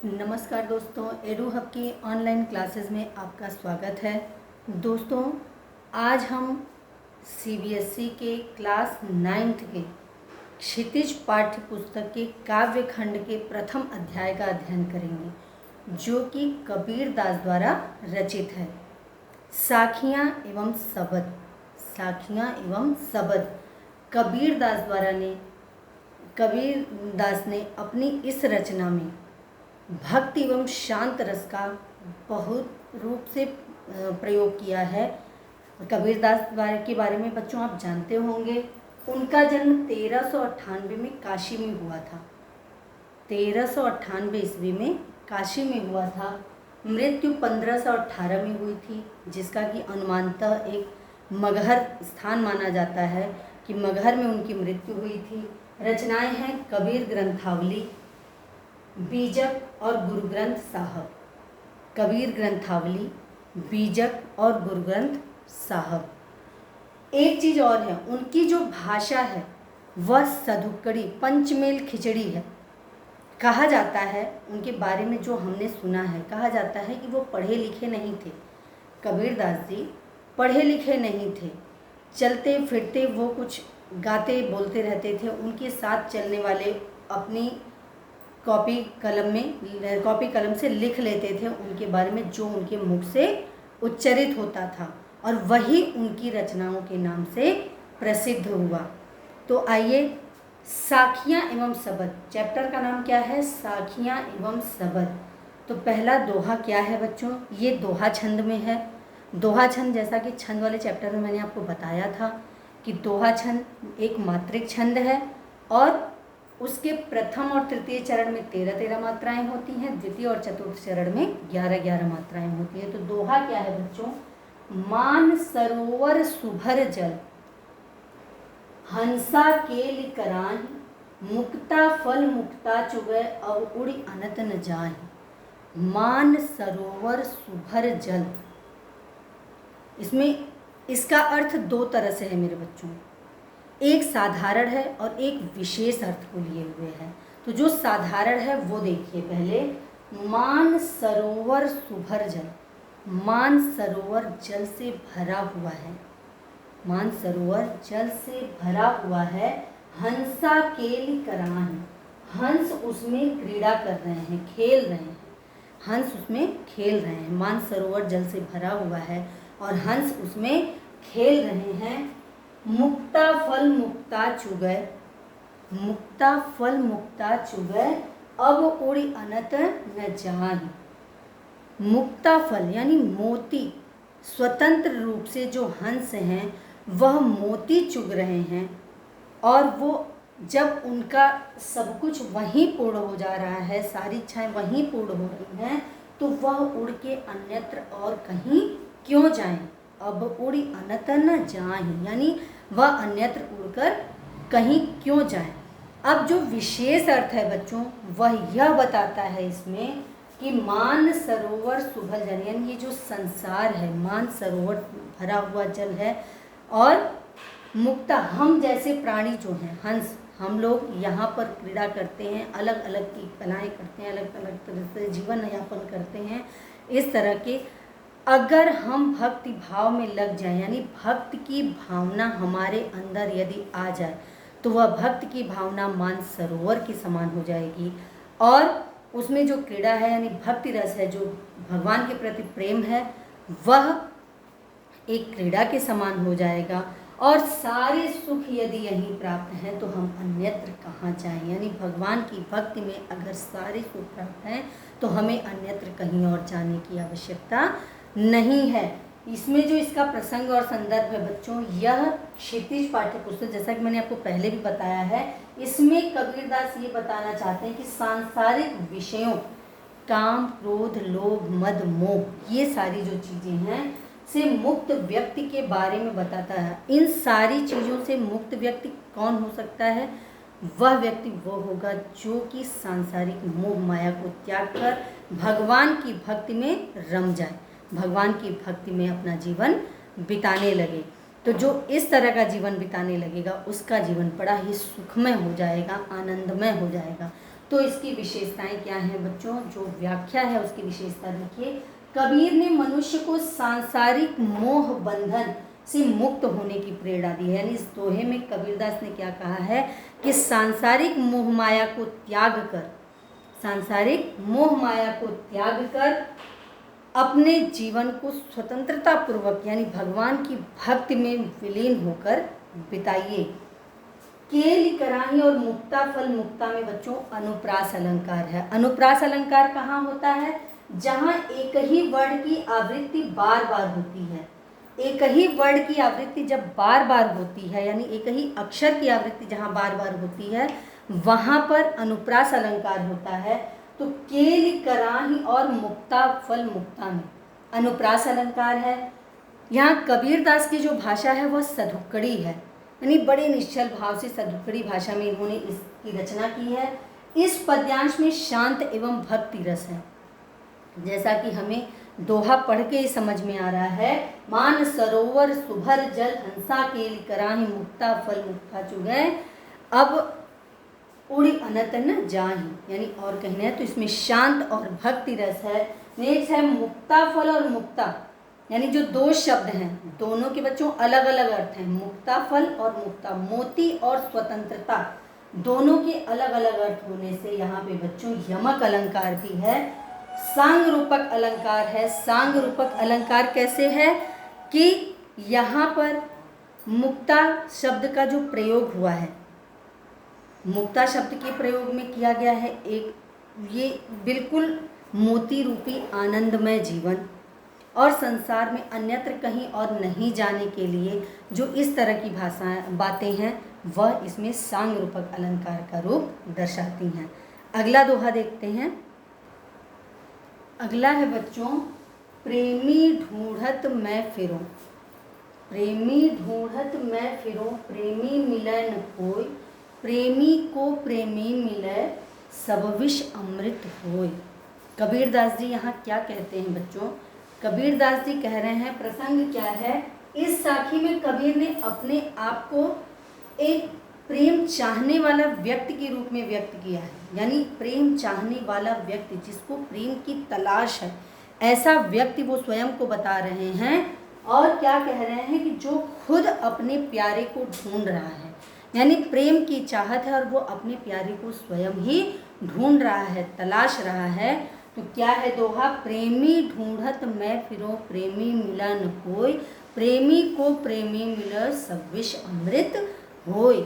नमस्कार दोस्तों, edu hub की ऑनलाइन क्लासेस में आपका स्वागत है। दोस्तों, आज हम सीबीएसई के क्लास 9th के क्षितिज पाठ्य पुस्तक के काव्य खंड के प्रथम अध्याय का अध्ययन करेंगे, जो कि कबीर दास द्वारा रचित है। साखियाँ एवं शबद। साखियाँ एवं शबद कबीर दास ने अपनी इस रचना में भक्ति एवं शांत रस का बहुत रूप से प्रयोग किया है। कबीरदास के बारे में बच्चों आप जानते होंगे। उनका जन्म 1398 में काशी में हुआ था। 1398 ईस्वी में काशी में हुआ था। मृत्यु 1518 में हुई थी, जिसका कि अनुमानतः एक मगहर स्थान माना जाता है कि मगहर में उनकी मृत्यु हुई थी। रचनाएं हैं कबीर ग्रंथावली, बीजक और गुरु ग्रंथ साहब। कबीर ग्रंथावली, बीजक और गुरु ग्रंथ साहब। एक चीज़ और है, उनकी जो भाषा है वह सधुक्कड़ी पंचमेल खिचड़ी है। कहा जाता है उनके बारे में, जो हमने सुना है, कहा जाता है कि वो पढ़े लिखे नहीं थे। कबीरदास जी पढ़े लिखे नहीं थे। चलते फिरते वो कुछ गाते बोलते रहते थे। उनके साथ चलने वाले अपनी कॉपी कलम से लिख लेते थे उनके बारे में, जो उनके मुख से उच्चरित होता था, और वही उनकी रचनाओं के नाम से प्रसिद्ध हुआ। तो आइए, साखियाँ एवं शबद, चैप्टर का नाम क्या है? साखियाँ एवं शबद। तो पहला दोहा क्या है बच्चों? ये दोहा छंद में है। दोहा छंद, जैसा कि छंद वाले चैप्टर में मैंने आपको बताया था कि दोहा छंद एक मात्रिक छंद है, और उसके प्रथम और तृतीय चरण में 13-13 मात्राएं होती हैं, द्वितीय और चतुर्थ चरण में 11-11 मात्राएं होती हैं। तो दोहा क्या है बच्चों? मान सरोवर सुभर जल, हंसा केलि कराहि, मुक्ता फल मुक्ता चुगै, अब उड़ि अनत न जाहि। मान सरोवर सुभर जल, इसमें इसका अर्थ दो तरह से है मेरे बच्चों। एक साधारण है और एक विशेष अर्थ को लिए हुए है। तो जो साधारण है वो देखिए पहले। मान सरोवर सुभर जल, मान सरोवर जल से भरा हुआ है। मान सरोवर जल से भरा हुआ है। हंसा केलि कराहि, हंस उसमें क्रीड़ा कर रहे हैं, खेल रहे हैं। हंस उसमें खेल रहे हैं। मान सरोवर जल से भरा हुआ है और हंस उसमें खेल रहे हैं। मुक्ता फल मुक्ता चुगै, मुक्ता फल मुक्ता चुगै, अब उड़ि अनत न जाहि। मुक्ता फल यानी मोती, स्वतंत्र रूप से जो हंस हैं वह मोती चुग रहे हैं, और वो जब उनका सब कुछ वहीं पूर्ण हो जा रहा है, सारी इच्छाएं वहीं पूर्ण हो रही हैं, तो वह उड़ के अन्यत्र और कहीं क्यों जाएं? अब उड़ि अनत न जाहि, यानी वह अन्यत्र उड़कर कहीं क्यों जाएं। अब जो विशेष अर्थ है बच्चों, वह यह बताता है इसमें कि मान सरोवर सुभर जल, यानी ये जो संसार है, मान सरोवर भरा हुआ जल है, और मुक्ता, हम जैसे प्राणी जो हैं, हंस, हम लोग यहाँ पर क्रीड़ा करते हैं, अलग अलग की कलाएँ करते हैं, अलग अलग तरह से जीवन यापन करते हैं। इस तरह के अगर हम भक्ति भाव में लग जाएं, यानी भक्त की भावना हमारे अंदर यदि आ जाए, तो वह भक्त की भावना मान सरोवर के समान हो जाएगी, और उसमें जो क्रीड़ा है यानी भक्ति रस है, जो भगवान के प्रति प्रेम है, वह एक क्रीड़ा के समान हो जाएगा। और सारे सुख यदि यहीं प्राप्त हैं तो हम अन्यत्र कहाँ जाएं। यानी भगवान की भक्ति में अगर सारे सुख प्राप्त हैं तो हमें अन्यत्र कहीं और जाने की आवश्यकता नहीं है। इसमें जो इसका प्रसंग और संदर्भ है बच्चों, यह क्षितिज पाठ्य पुस्तक, जैसा कि मैंने आपको पहले भी बताया है, इसमें कबीरदास ये बताना चाहते हैं कि सांसारिक विषयों, काम क्रोध लोभ मद मोह, ये सारी जो चीज़ें हैं से मुक्त व्यक्ति के बारे में बताता है। इन सारी चीज़ों से मुक्त व्यक्ति कौन हो सकता है? वह व्यक्ति वो होगा जो कि सांसारिक मोह माया को त्याग कर भगवान की भक्ति में रम जाए, भगवान की भक्ति में अपना जीवन बिताने लगे। तो जो इस तरह का जीवन बिताने लगेगा उसका जीवन बड़ा ही सुखमय हो जाएगा, आनंदमय हो जाएगा। तो इसकी विशेषताएं क्या हैं बच्चों? जो व्याख्या है उसकी विशेषता देखिए। कबीर ने मनुष्य को सांसारिक मोह बंधन से मुक्त होने की प्रेरणा दी है। यानी इस दोहे में कबीरदास ने क्या कहा है कि सांसारिक मोह माया को त्याग कर, सांसारिक मोह माया को त्याग कर अपने जीवन को स्वतंत्रता पूर्वक यानी भगवान की भक्ति में विलीन होकर बिताइए। केली कराही और मुक्ता फल मुक्ता में बच्चों अनुप्रास अलंकार है। अनुप्रास अलंकार कहाँ होता है? जहाँ एक ही वर्ण की आवृत्ति बार बार होती है। एक ही वर्ण की आवृत्ति जब बार बार होती है, यानी एक ही अक्षर की आवृत्ति जहाँ बार बार होती है, वहाँ पर अनुप्रास अलंकार होता है। तो केली कराही और मुक्ता फल मुक्ता में अनुप्रास अलंकार है। यहाँ कबीरदास की जो भाषा है वह सधुक्कड़ी है, यानी बड़े निश्चल भाव से सधुक्कड़ी भाषा में इन्होंने इसकी रचना की है। इस पद्यांश में शांत एवं भक्ति रस है। जैसा कि हमें दोहा पढ़ के ही समझ में आ रहा है, मान सरोवर सुभर जल हंसा केली कराही मुक्ता फल मुक्ता चुगै अब उड़ी अनत न जाही। यानी और कहना है तो इसमें शांत और भक्ति रस है। नेक्स्ट है मुक्ता फल और मुक्ता, यानी जो दो शब्द हैं दोनों के बच्चों अलग अलग अर्थ हैं। मुक्ता फल और मुक्ता, मोती और स्वतंत्रता, दोनों के अलग अलग अर्थ होने से यहाँ पे बच्चों यमक अलंकार भी है, सांग रूपक अलंकार है। सांग रूपक अलंकार कैसे है कि यहाँ पर मुक्ता शब्द का जो प्रयोग हुआ है, मुक्ता शब्द के प्रयोग में किया गया है एक ये बिल्कुल मोती रूपी आनंदमय जीवन और संसार में अन्यत्र कहीं और नहीं जाने के लिए जो इस तरह की भाषाएं बातें हैं वह इसमें सांग रूपक अलंकार का रूप दर्शाती हैं। अगला दोहा देखते हैं। अगला है बच्चों, प्रेमी ढूंढत मैं फिरूं, प्रेमी ढूंढत मैं फिरूं प्रेमी मिलै न कोई, प्रेमी को प्रेमी मिलै सब विष अमृत होय। कबीरदास जी यहाँ क्या कहते हैं बच्चों? कबीरदास जी कह रहे हैं, प्रसंग क्या है, इस साखी में कबीर ने अपने आप को एक प्रेम चाहने वाला व्यक्ति के रूप में व्यक्त किया है। यानी प्रेम चाहने वाला व्यक्ति जिसको प्रेम की तलाश है, ऐसा व्यक्ति वो स्वयं को बता रहे हैं। और क्या कह रहे हैं कि जो खुद अपने प्यारे को ढूंढ रहा है, यानी प्रेम की चाहत है और वो अपने प्यारे को स्वयं ही ढूंढ रहा है, तलाश रहा है। तो क्या है दोहा? प्रेमी ढूंढत मैं फिरूं प्रेमी मिला न कोई, प्रेमी को प्रेमी मिला सब विष अमृत होय।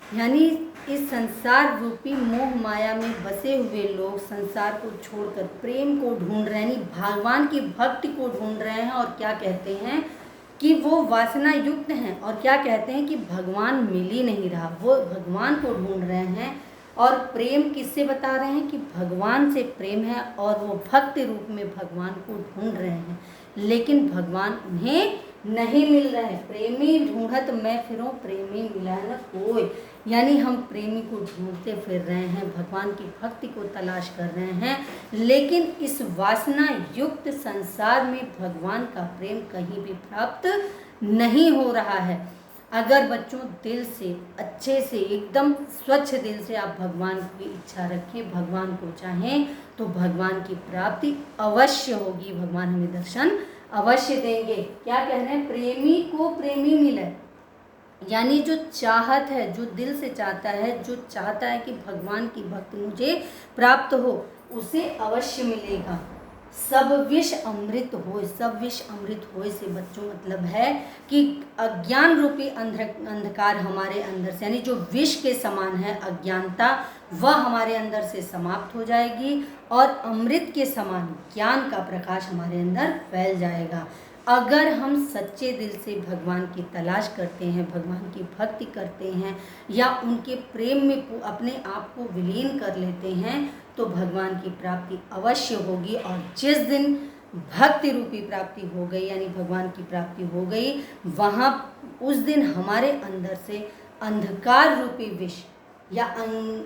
यानी इस संसार रूपी मोह माया में बसे हुए लोग संसार को छोड़कर प्रेम को ढूंढ रहे हैं, यानी भगवान की भक्ति को ढूंढ रहे हैं। और क्या कहते हैं कि वो वासना युक्त हैं, और क्या कहते हैं कि भगवान मिल ही नहीं रहा, वो भगवान को ढूंढ रहे हैं। और प्रेम किससे बता रहे हैं कि भगवान से प्रेम है और वो भक्ति रूप में भगवान को ढूंढ रहे हैं, लेकिन भगवान उन्हें नहीं मिल रहे हैं। प्रेमी ढूंढत मैं फिरूं प्रेमी मिला न कोई, यानी हम प्रेमी को ढूंढते फिर रहे हैं, भगवान की भक्ति को तलाश कर रहे हैं, लेकिन इस वासना युक्त संसार में भगवान का प्रेम कहीं भी प्राप्त नहीं हो रहा है। अगर बच्चों दिल से अच्छे से एकदम स्वच्छ दिल से आप भगवान की इच्छा रखें, भगवान को चाहें, तो भगवान की प्राप्ति अवश्य होगी, भगवान हमें दर्शन अवश्य देंगे। क्या कह रहे हैं? प्रेमी को प्रेमी मिले, यानी जो चाहत है, जो दिल से चाहता है, जो चाहता है कि भगवान की भक्ति मुझे प्राप्त हो, उसे अवश्य मिलेगा। सब विष अमृत होय, सब विष अमृत होय से बच्चों मतलब है कि अज्ञान रूपी अंधकार हमारे अंदर से, यानी जो विष के समान है अज्ञानता, वह हमारे अंदर से समाप्त हो जाएगी और अमृत के समान ज्ञान का प्रकाश हमारे अंदर फैल जाएगा। अगर हम सच्चे दिल से भगवान की तलाश करते हैं, भगवान की भक्ति करते हैं या उनके प्रेम में अपने आप को विलीन कर लेते हैं, तो भगवान की प्राप्ति अवश्य होगी। और जिस दिन भक्ति रूपी प्राप्ति हो गई, यानी भगवान की प्राप्ति हो गई, वहाँ उस दिन हमारे अंदर से अंधकार रूपी विष या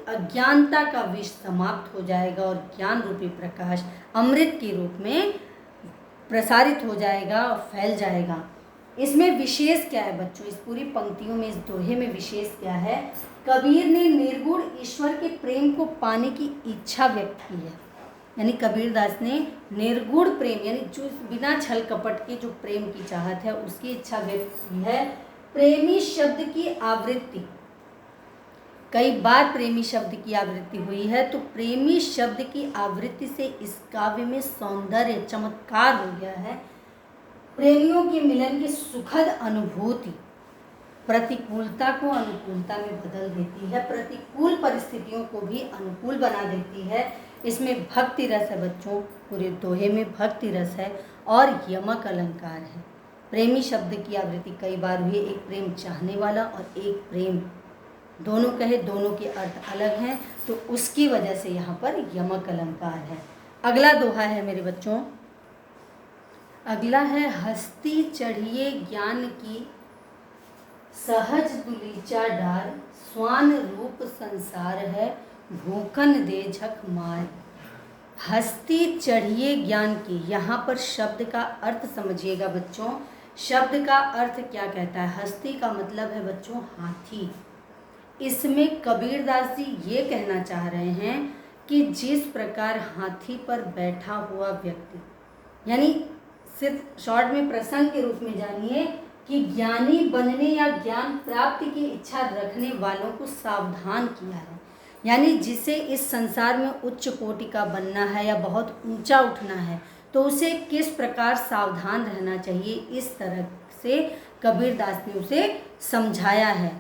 अज्ञानता का विष समाप्त हो जाएगा और ज्ञान रूपी प्रकाश अमृत के रूप में प्रसारित हो जाएगा और फैल जाएगा। इसमें विशेष क्या है बच्चों? इस पूरी पंक्तियों में, इस दोहे में विशेष क्या है कबीर ने निर्गुण ईश्वर के प्रेम को पाने की इच्छा व्यक्त की है। यानी कबीरदास ने निर्गुण प्रेम यानी जो बिना छल कपट के जो प्रेम की चाहत है उसकी इच्छा व्यक्त की है। प्रेमी शब्द की आवृत्ति, कई बार प्रेमी शब्द की आवृत्ति हुई है, तो प्रेमी शब्द की आवृत्ति से इस काव्य में सौंदर्य चमत्कार हो गया है। प्रेमियों के मिलन की सुखद अनुभूति प्रतिकूलता को अनुकूलता में बदल देती है, प्रतिकूल परिस्थितियों को भी अनुकूल बना देती है। इसमें भक्ति रस है बच्चों, पूरे दोहे में भक्ति रस है और यमक अलंकार है। प्रेमी शब्द की आवृत्ति कई बार हुई, एक प्रेम चाहने वाला और एक प्रेम, दोनों कहे, दोनों के अर्थ अलग हैं, तो उसकी वजह से यहाँ पर यमक अलंकार है। अगला दोहा है मेरे बच्चों, अगला है हस्ती चढ़िए ज्ञान की सहज दुलीचा डार, स्वान रूप संसार है भूखन दे झक मार। हस्ती चढ़िए ज्ञान की, यहाँ पर शब्द का अर्थ समझिएगा बच्चों। शब्द का अर्थ क्या कहता है? हस्ती का मतलब है बच्चों हाथी। इसमें कबीरदास जी ये कहना चाह रहे हैं कि जिस प्रकार हाथी पर बैठा हुआ व्यक्ति, यानी सिर्फ शॉर्ट में प्रसंग के रूप में जानिए कि ज्ञानी बनने या ज्ञान प्राप्ति की इच्छा रखने वालों को सावधान किया है। यानी जिसे इस संसार में उच्च कोटि का बनना है या बहुत ऊंचा उठना है, तो उसे किस प्रकार सावधान रहना चाहिए, इस तरह से कबीरदास ने उसे समझाया है।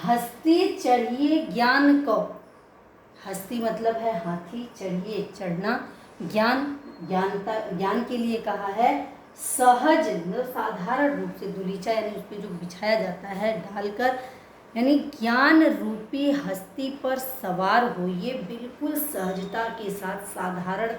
हस्ती चढ़िए ज्ञान को, हस्ती मतलब है हाथी, चढ़िए चढ़ना, ज्ञान के लिए कहा है। सहज मतलब साधारण रूप से, दुलीचा यानी उस पर जो बिछाया जाता है डालकर, यानी ज्ञान रूपी हस्ती पर सवार होइए बिल्कुल सहजता के साथ, साधारण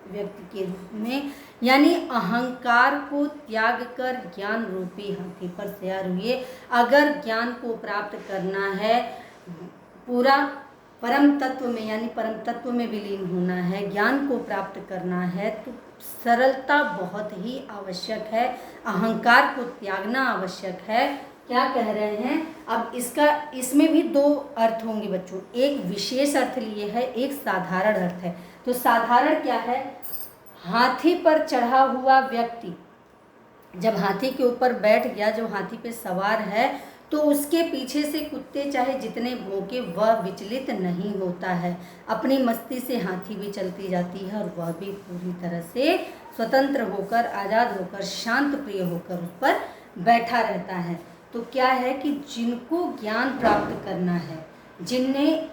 व्यक्ति के रूप में, यानी अहंकार को त्याग कर ज्ञान रूपी हाथी पर सवार हुए। अगर ज्ञान को प्राप्त करना है, पूरा परम तत्व में यानी परम तत्व में विलीन होना है, ज्ञान को प्राप्त करना है, तो सरलता बहुत ही आवश्यक है, अहंकार को त्यागना आवश्यक है। क्या कह रहे हैं? अब इसमें भी दो अर्थ होंगे बच्चों, एक विशेष अर्थ लिए है, एक साधारण अर्थ है। तो साधारण क्या है? हाथी पर चढ़ा हुआ व्यक्ति जब हाथी के ऊपर बैठ गया, जो हाथी पे सवार है, तो उसके पीछे से कुत्ते चाहे जितने भौंके वह विचलित नहीं होता है। अपनी मस्ती से हाथी भी चलती जाती है और वह भी पूरी तरह से स्वतंत्र होकर, आज़ाद होकर, शांत प्रिय होकर उस पर बैठा रहता है। तो क्या है कि जिनको ज्ञान प्राप्त करना है, जिनने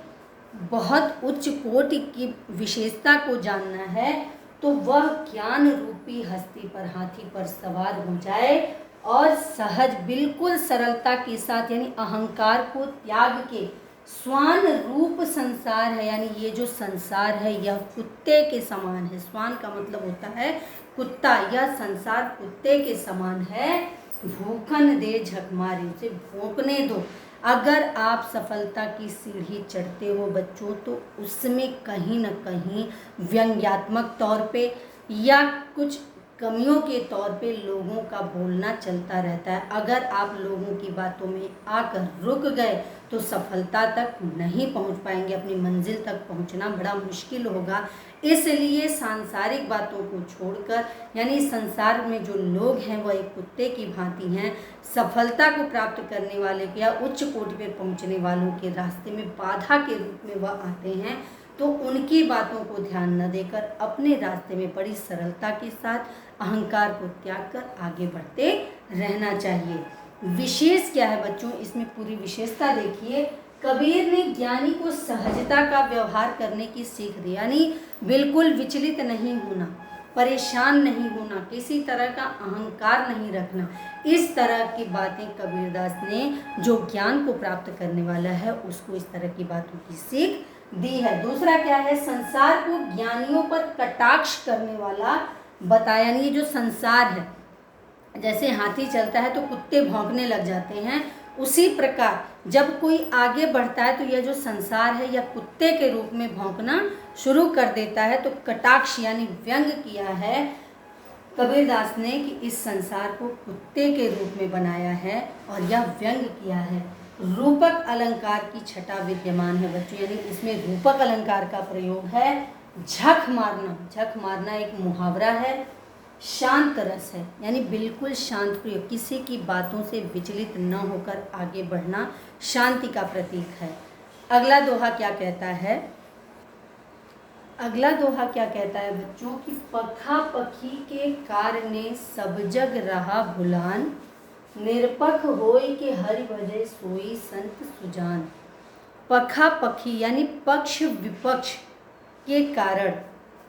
बहुत उच्च कोटि की विशेषता को जानना है, तो वह ज्ञान रूपी हस्ती पर, हाथी पर सवार हो जाए और सहज बिल्कुल सरलता के साथ, यानी अहंकार को त्याग के, स्वान रूप संसार है, यानी ये जो संसार है यह कुत्ते के समान है। स्वान का मतलब होता है कुत्ता, यह संसार कुत्ते के समान है। भूखन दे झक मारे, उसे भोंकने दो। अगर आप सफलता की सीढ़ी चढ़ते हो बच्चों, तो उसमें कहीं न कहीं व्यंग्यात्मक तौर पे या कुछ कमियों के तौर पे लोगों का बोलना चलता रहता है। अगर आप लोगों की बातों में आकर रुक गए तो सफलता तक नहीं पहुंच पाएंगे, अपनी मंजिल तक पहुंचना बड़ा मुश्किल होगा। इसलिए सांसारिक बातों को छोड़कर, यानी संसार में जो लोग हैं वह एक कुत्ते की भांति हैं, सफलता को प्राप्त करने वाले या उच्च कोटि पर पहुंचने वालों के रास्ते में बाधा के रूप में वह आते हैं। तो उनकी बातों को ध्यान न देकर अपने रास्ते में बड़ी सरलता के साथ अहंकार को त्याग कर आगे बढ़ते रहना चाहिए। विशेष क्या है बच्चों? इसमें पूरी विशेषता देखिए। कबीर ने ज्ञानी को सहजता का व्यवहार करने की सीख दी, यानी बिल्कुल विचलित नहीं होना, परेशान नहीं होना, किसी तरह का अहंकार नहीं रखना। इस तरह की बातें कबीरदास ने जो ज्ञान को प्राप्त करने वाला है उसको इस तरह की बातों की सीख दी है। दूसरा क्या है? संसार को ज्ञानियों पर कटाक्ष करने वाला बताया। यानी ये जो संसार है, जैसे हाथी चलता है तो कुत्ते भौंकने लग जाते हैं, उसी प्रकार जब कोई आगे बढ़ता है तो यह जो संसार है यह कुत्ते के रूप में भौंकना शुरू कर देता है। तो कटाक्ष यानी व्यंग किया है कबीरदास ने कि इस संसार को कुत्ते के रूप में बनाया है और यह व्यंग किया है। रूपक अलंकार की छटा विद्यमान है बच्चों, यानी इसमें रूपक अलंकार का प्रयोग है। झक मारना, झक मारना एक मुहावरा है। शांत रस है, यानी बिल्कुल शांत प्रयोग, किसी की बातों से विचलित न होकर आगे बढ़ना शांति का प्रतीक है। अगला दोहा क्या कहता है? अगला दोहा क्या कहता है बच्चों कि पखा पखी के कारणे सब जग रहा भुलान, निरपख होय के हरि भजे सोई संत सुजान। पखा पखी यानी पक्ष विपक्ष के कारण,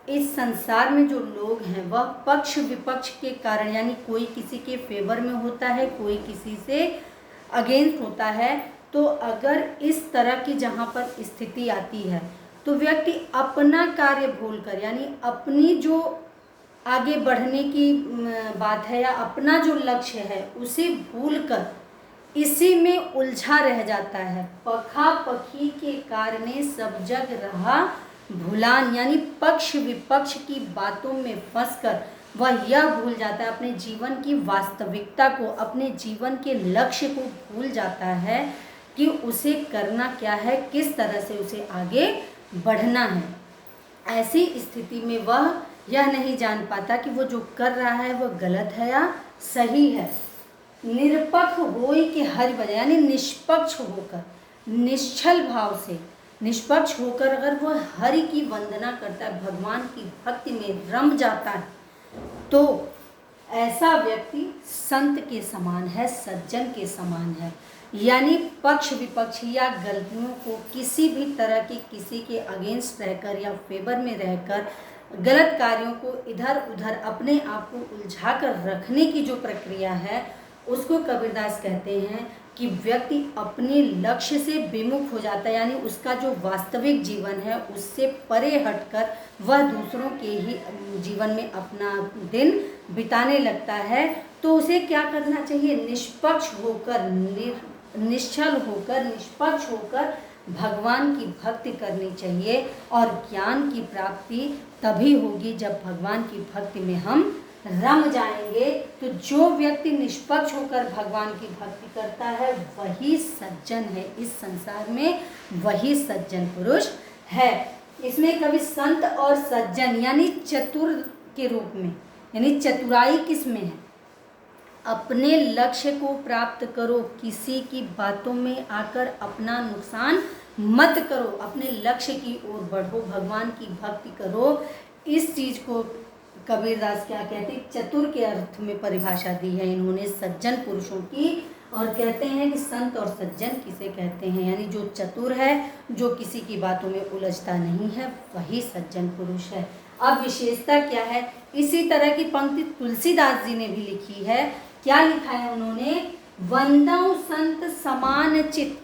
इस संसार में जो लोग हैं वह पक्ष विपक्ष के कारण, यानी कोई किसी के फेवर में होता है, कोई किसी से अगेंस्ट होता है। तो अगर इस तरह की जहाँ पर स्थिति आती है तो व्यक्ति अपना कार्य भूलकर, यानी अपनी जो आगे बढ़ने की बात है या अपना जो लक्ष्य है उसे भूलकर इसी में उलझा रह जाता है। पखा पखी के कारणे सब जग रहा भुलान, यानी पक्ष विपक्ष की बातों में फंसकर वह यह भूल जाता है, अपने जीवन की वास्तविकता को, अपने जीवन के लक्ष्य को भूल जाता है कि उसे करना क्या है, किस तरह से उसे आगे बढ़ना है। ऐसी स्थिति में वह यह नहीं जान पाता कि वो जो कर रहा है वह गलत है या सही है। निरपक्ष होय के हरि भजे, यानी निष्पक्ष होकर, निश्चल भाव से निष्पक्ष होकर अगर वह हरि की वंदना करता है, भगवान की भक्ति में रम जाता है, तो ऐसा व्यक्ति संत के समान है, सज्जन के समान है। यानी पक्ष विपक्ष या गलतियों को किसी भी तरह की, किसी के अगेंस्ट रहकर या फेवर में रहकर गलत कार्यों को इधर उधर अपने आप को उलझा कर रखने की जो प्रक्रिया है उसको कबीरदास कहते हैं कि व्यक्ति अपने लक्ष्य से विमुख हो जाता है, यानी उसका जो वास्तविक जीवन है उससे परे हटकर वह दूसरों के ही जीवन में अपना दिन बिताने लगता है। तो उसे क्या करना चाहिए? निष्पक्ष होकर, निश्चल होकर, निष्पक्ष होकर भगवान की भक्ति करनी चाहिए। और ज्ञान की प्राप्ति तभी होगी जब भगवान की भक्ति में हम रम जाएंगे। तो जो व्यक्ति निष्पक्ष होकर भगवान की भक्ति करता है वही सज्जन है, इस संसार में वही सज्जन पुरुष है। इसमें कभी संत और सज्जन यानी चतुर के रूप में, यानी चतुराई किस में है? अपने लक्ष्य को प्राप्त करो, किसी की बातों में आकर अपना नुकसान मत करो, अपने लक्ष्य की ओर बढ़ो, भगवान की भक्ति करो। इस चीज को कबीरदास क्या कहते हैं? चतुर के अर्थ में परिभाषा दी है इन्होंने सज्जन पुरुषों की, और कहते हैं कि संत और सज्जन किसे कहते हैं? यानी जो चतुर है, जो किसी की बातों में उलझता नहीं है, वही सज्जन पुरुष है। अब विशेषता क्या है? इसी तरह की पंक्ति तुलसीदास जी ने भी लिखी है। क्या लिखा है उन्होंने? वंदौ संत समान चित,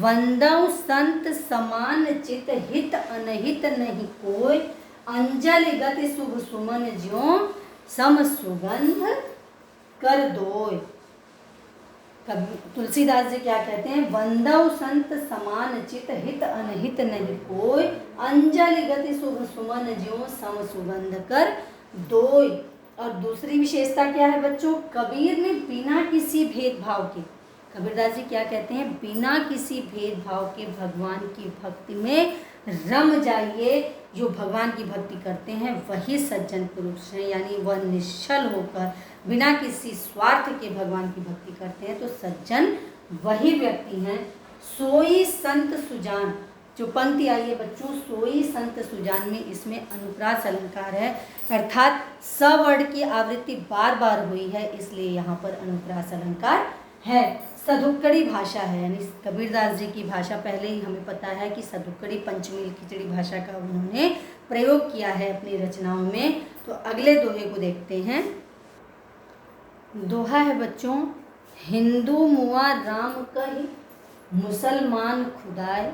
वंदौ संत समान चित, हित अनहित नहीं कोय, अंजलि गति शुभ सुमन ज्यों सम सुगंध कर दोय। तुलसीदास जी क्या कहते हैं? वंदौ संत समान चित, हित अनहित नहीं कोय, अंजलि गति शुभ सुमन ज्यों सम सुगंध कर दोय। और दूसरी विशेषता क्या है बच्चों? कबीर ने बिना किसी भेदभाव के, कबीरदास जी क्या कहते हैं? बिना किसी भेदभाव के भगवान की भक्ति में रम जाइए। जो भगवान की भक्ति करते हैं वही सज्जन पुरुष हैं, यानी वह निश्चल होकर बिना किसी स्वार्थ के भगवान की भक्ति करते हैं, तो सज्जन वही व्यक्ति हैं। सोई संत सुजान, जो पंक्ति आई है बच्चों, सोई संत सुजान में, इसमें अनुप्रास अलंकार है, अर्थात सवर्ण की आवृत्ति बार बार हुई है, इसलिए यहाँ पर अनुप्रास अलंकार है। सदुक्कड़ी भाषा है, यानी कबीरदास जी की भाषा पहले ही हमें पता है कि सदुक्कड़ी पंचमील खिचड़ी भाषा का उन्होंने प्रयोग किया है अपनी रचनाओं में। तो अगले दोहे को देखते हैं। दोहा है बच्चों, हिंदू मुआ राम कहि, मुसलमान खुदाए,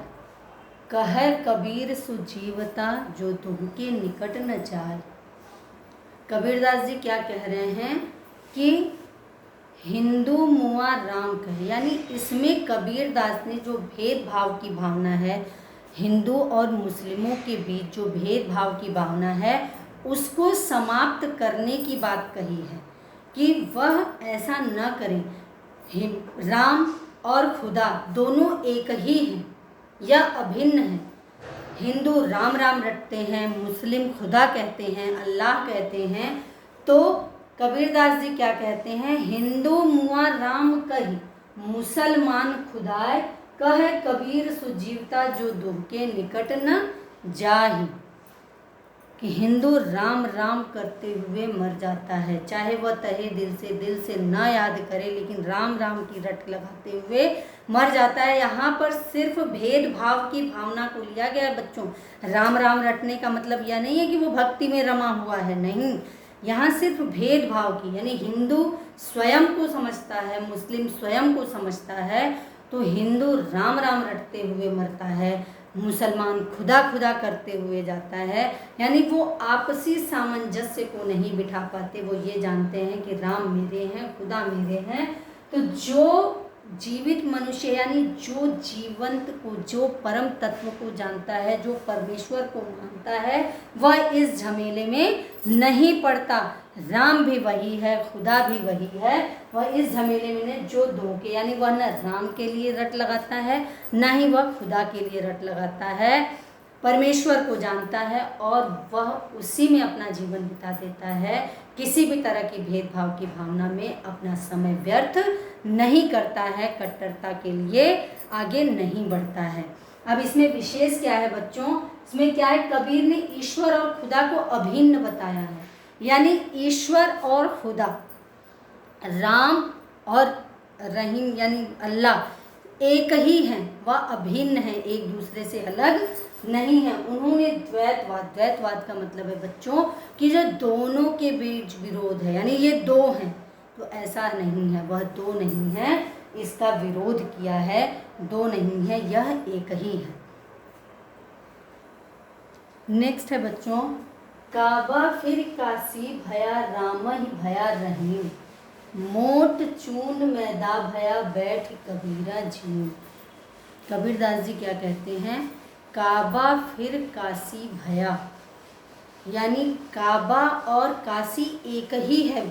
कहे कबीर सुजीवता, जो तुमके निकट न जाए। कबीरदास जी क्या कह रहे हैं कि हिंदू मुआ राम कहे, यानी इसमें कबीरदास ने जो भेदभाव की भावना है, हिंदू और मुस्लिमों के बीच जो भेदभाव की भावना है उसको समाप्त करने की बात कही है कि वह ऐसा न करें। राम और खुदा दोनों एक ही हैं, यह अभिन्न है। हिंदू राम राम रटते हैं, मुस्लिम खुदा कहते हैं, अल्लाह कहते हैं। तो कबीरदास जी क्या कहते हैं? हिंदू मुआ राम कही, मुसलमान खुदाए कहे कबीर सुजीवता, जो दुख के निकट न जाही। कि हिंदू राम राम करते हुए मर जाता है, चाहे वह तहे दिल से न याद करे, लेकिन राम राम की रट लगाते हुए मर जाता है। यहाँ पर सिर्फ भेदभाव की भावना को लिया गया है बच्चों। राम राम रटने का मतलब यह नहीं है कि वो भक्ति में रमा हुआ है, नहीं। यहाँ सिर्फ भेदभाव की, यानी हिंदू स्वयं को समझता है, मुस्लिम स्वयं को समझता है। तो हिंदू राम राम रटते हुए मरता है, मुसलमान खुदा खुदा करते हुए जाता है। यानी वो आपसी सामंजस्य को नहीं बिठा पाते। वो ये जानते हैं कि राम मेरे हैं, खुदा मेरे हैं। तो जो जीवित मनुष्य, यानी जो जीवंत को, जो परम तत्व को जानता है, जो परमेश्वर को मानता है, वह इस झमेले में नहीं पड़ता। राम भी वही है, खुदा भी वही है। वह इस झमेले में जो धोखे, यानी वह न राम के लिए रट लगाता है, न ही वह खुदा के लिए रट लगाता है। परमेश्वर को जानता है और वह उसी में अपना जीवन बिता देता है। किसी भी तरह की भेदभाव की भावना में अपना समय व्यर्थ नहीं करता है, कट्टरता के लिए आगे नहीं बढ़ता है। अब इसमें विशेष क्या है बच्चों? इसमें क्या है? कबीर ने ईश्वर और खुदा को अभिन्न बताया है। यानी ईश्वर और खुदा, राम और रहीम यानी अल्लाह एक ही हैं, वह अभिन्न हैं, एक दूसरे से अलग नहीं है। उन्होंने द्वैतवाद का मतलब है बच्चों कि जो दोनों के बीच विरोध है, यानी ये दो हैं, तो ऐसा नहीं है, वह दो नहीं है, इसका विरोध किया है। दो नहीं है, यह एक ही है। नेक्स्ट है बच्चों, काबा फिर काशी भया, राम ही भया रहीम, मोट चून मैदा भया, बैठ कबीरा झीम। कबीरदास जी क्या कहते हैं? काबा फिर काशी भया, यानी काबा और काशी एक ही है।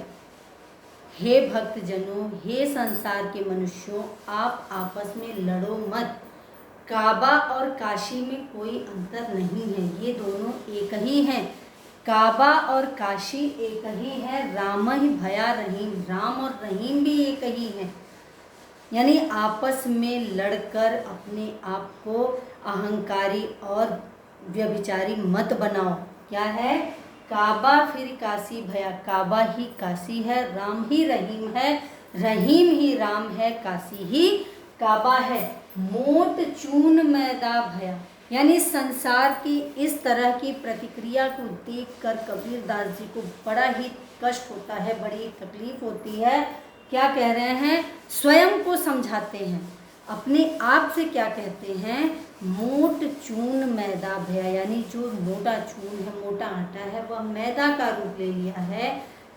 हे भक्तजनों, हे संसार के मनुष्यों, आप आपस में लड़ो मत। काबा और काशी में कोई अंतर नहीं है, ये दोनों एक ही हैं। काबा और काशी एक ही है, राम ही भया रहीम, राम और रहीम भी एक ही हैं। यानी आपस में लड़कर अपने आप को अहंकारी और व्यभिचारी मत बनाओ। क्या है? काबा फिर काशी भया, काबा ही काशी है, राम ही रहीम है, रहीम ही राम है, काशी ही काबा है। मोट चून मैदा भया, यानी संसार की इस तरह की प्रतिक्रिया को देखकर कबीरदास जी को बड़ा ही कष्ट होता है, बड़ी तकलीफ होती है। क्या कह रहे हैं? स्वयं को समझाते हैं, अपने आप से क्या कहते हैं? मोट चून मैदा भया, यानी जो मोटा चून है, मोटा आटा है, वह मैदा का रूप ले लिया है।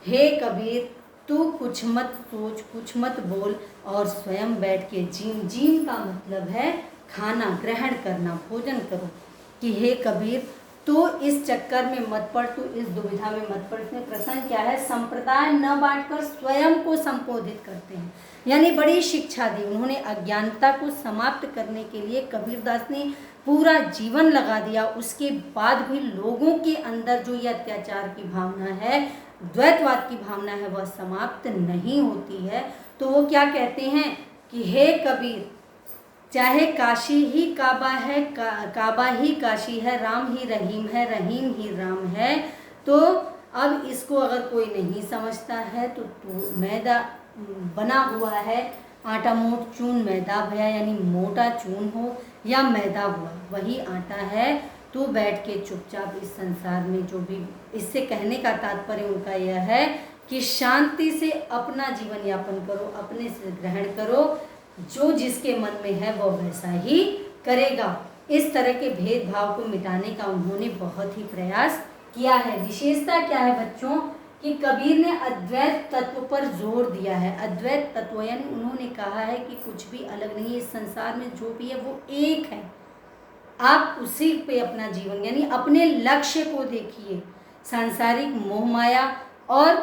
हे कबीर, तू कुछ मत सोच, कुछ मत बोल और स्वयं बैठ के जीम। जीम का मतलब है खाना, ग्रहण करना, भोजन करो। कि हे कबीर, तो इस चक्कर में मत पड़, तू इस दुविधा में मत पड़। इसमें प्रसंग क्या है? संप्रदाय न बांटकर स्वयं को संबोधित करते हैं, यानी बड़ी शिक्षा दी उन्होंने। अज्ञानता को समाप्त करने के लिए कबीरदास ने पूरा जीवन लगा दिया। उसके बाद भी लोगों के अंदर जो ये अत्याचार की भावना है, द्वैतवाद की भावना है, वह समाप्त नहीं होती है। तो वो क्या कहते हैं कि हे कबीर, चाहे काशी ही काबा है, काबा ही काशी है, राम ही रहीम है, रहीम ही राम है। तो अब इसको अगर कोई नहीं समझता है तो मैदा बना हुआ है, आटा मोट चून मैदा भया, यानी मोटा चून हो या मैदा हुआ वही आटा है। तो बैठ के चुपचाप इस संसार में जो भी, इससे कहने का तात्पर्य उनका यह है कि शांति से अपना जीवन यापन करो, अपने से ग्रहण करो, जो जिसके मन में है वो वैसा ही करेगा। इस तरह के भेदभाव को मिटाने का उन्होंने बहुत ही प्रयास किया है। विशेषता क्या है बच्चों? कि कबीर ने अद्वैत तत्व पर जोर दिया है। अद्वैत तत्व यानी उन्होंने कहा है कि कुछ भी अलग नहीं है, इस संसार में जो भी है वो एक है, आप उसी पे अपना जीवन, यानी अपने लक्ष्य को देखिए। सांसारिक मोह माया और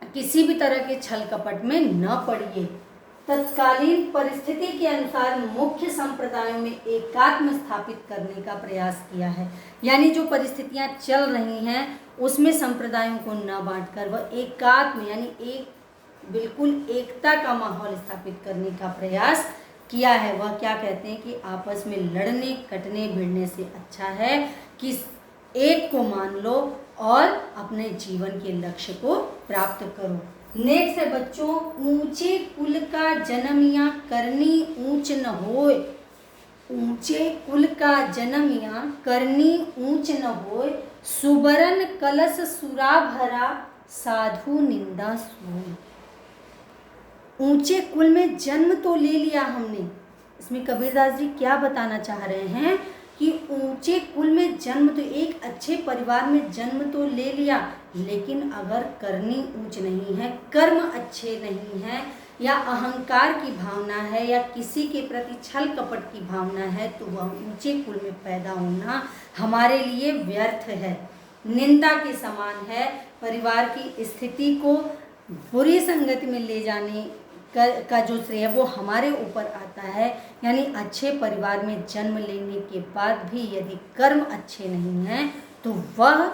किसी भी तरह के छल कपट में न पड़िए। तत्कालीन परिस्थिति के अनुसार मुख्य संप्रदायों में एकात्म स्थापित करने का प्रयास किया है। यानी जो परिस्थितियां चल रही हैं उसमें संप्रदायों को न बांटकर वह एकात्म यानी एक बिल्कुल एकता का माहौल स्थापित करने का प्रयास किया है। वह क्या कहते हैं कि आपस में लड़ने कटने भिड़ने से अच्छा है कि एक को मान लो और अपने जीवन के लक्ष्य को प्राप्त करो। नेक्स्ट है बच्चों, ऊंचे कुल का जन्म या करनी ऊंच न होए। ऊंचे कुल का जन्म या करनी ऊंच न होए, सुबरन कलश सुरा भरा साधु निंदा सोए। ऊंचे कुल में जन्म तो ले लिया हमने, इसमें कबीरदास जी क्या बताना चाह रहे हैं कि ऊंचे कुल में जन्म तो एक अच्छे परिवार में जन्म तो ले लिया, लेकिन अगर करनी ऊंच नहीं है, कर्म अच्छे नहीं हैं या अहंकार की भावना है या किसी के प्रति छल कपट की भावना है तो वह ऊंचे कुल में पैदा होना हमारे लिए व्यर्थ है, निंदा के समान है। परिवार की स्थिति को बुरी संगति में ले जाने का जो श्रेय वो हमारे ऊपर आता है। यानी अच्छे परिवार में जन्म लेने के बाद भी यदि कर्म अच्छे नहीं हैं तो वह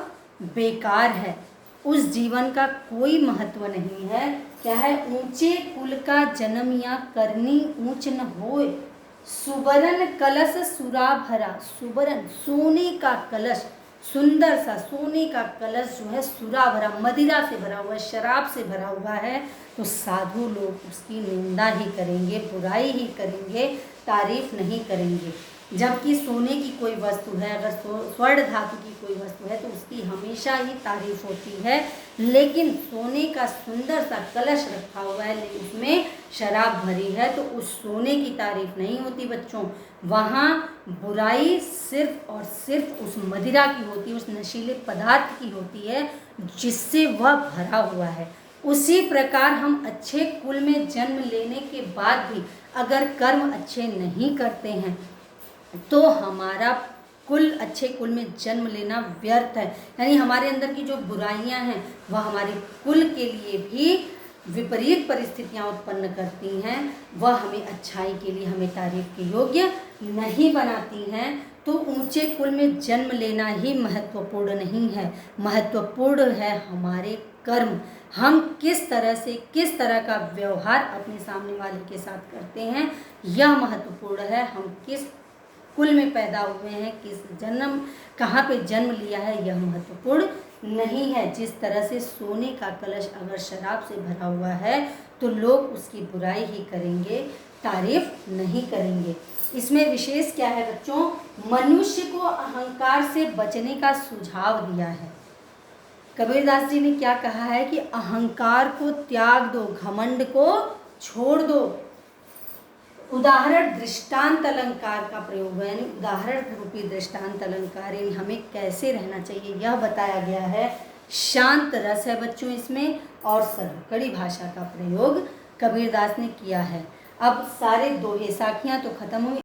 बेकार है, उस जीवन का कोई महत्व नहीं है। क्या है? ऊंचे कुल का जन्म या करनी ऊंच न होए, सुबरन कलश सुरा भरा। सुबरन सोने का कलश, सुंदर सा सोने का कलश जो है सुरा भरा, मदिरा से भरा हुआ, शराब से भरा हुआ है, तो साधु लोग उसकी निंदा ही करेंगे, बुराई ही करेंगे, तारीफ नहीं करेंगे। जबकि सोने की कोई वस्तु है, अगर स्वर्ण धातु की कोई वस्तु है तो उसकी हमेशा ही तारीफ होती है। लेकिन सोने का सुंदर सा कलश रखा हुआ है लेकिन उसमें शराब भरी है तो उस सोने की तारीफ नहीं होती बच्चों। वहाँ बुराई सिर्फ और सिर्फ उस मदिरा की होती है, उस नशीले पदार्थ की होती है जिससे वह भरा हुआ है। उसी प्रकार हम अच्छे कुल में जन्म लेने के बाद भी अगर कर्म अच्छे नहीं करते हैं तो हमारा कुल अच्छे कुल में जन्म लेना व्यर्थ है। यानी हमारे अंदर की जो बुराइयां हैं वह हमारे कुल के लिए भी विपरीत परिस्थितियां उत्पन्न करती हैं, वह हमें अच्छाई के लिए, हमें तारीफ के योग्य नहीं बनाती हैं। तो ऊंचे कुल में जन्म लेना ही महत्वपूर्ण नहीं है, महत्वपूर्ण है हमारे कर्म। हम किस तरह से, किस तरह का व्यवहार अपने सामने वाले के साथ करते हैं यह महत्वपूर्ण है। हम किस कुल में पैदा हुए हैं, किस जन्म, कहाँ पे जन्म लिया है, यह महत्वपूर्ण नहीं है। जिस तरह से सोने का कलश अगर शराब से भरा हुआ है तो लोग उसकी बुराई ही करेंगे, तारीफ नहीं करेंगे। इसमें विशेष क्या है बच्चों? मनुष्य को अहंकार से बचने का सुझाव दिया है। कबीरदास जी ने क्या कहा है कि अहंकार को त्याग दो, घमंड को छोड़ दो। उदाहरण दृष्टांत अलंकार का प्रयोग है, यानी उदाहरण रूपी दृष्टांत अलंकार, यानी हमें कैसे रहना चाहिए यह बताया गया है। शांत रस है बच्चों इसमें और सरलकड़ी भाषा का प्रयोग कबीरदास ने किया है। अब सारे दोहे साखियाँ तो खत्म हुई।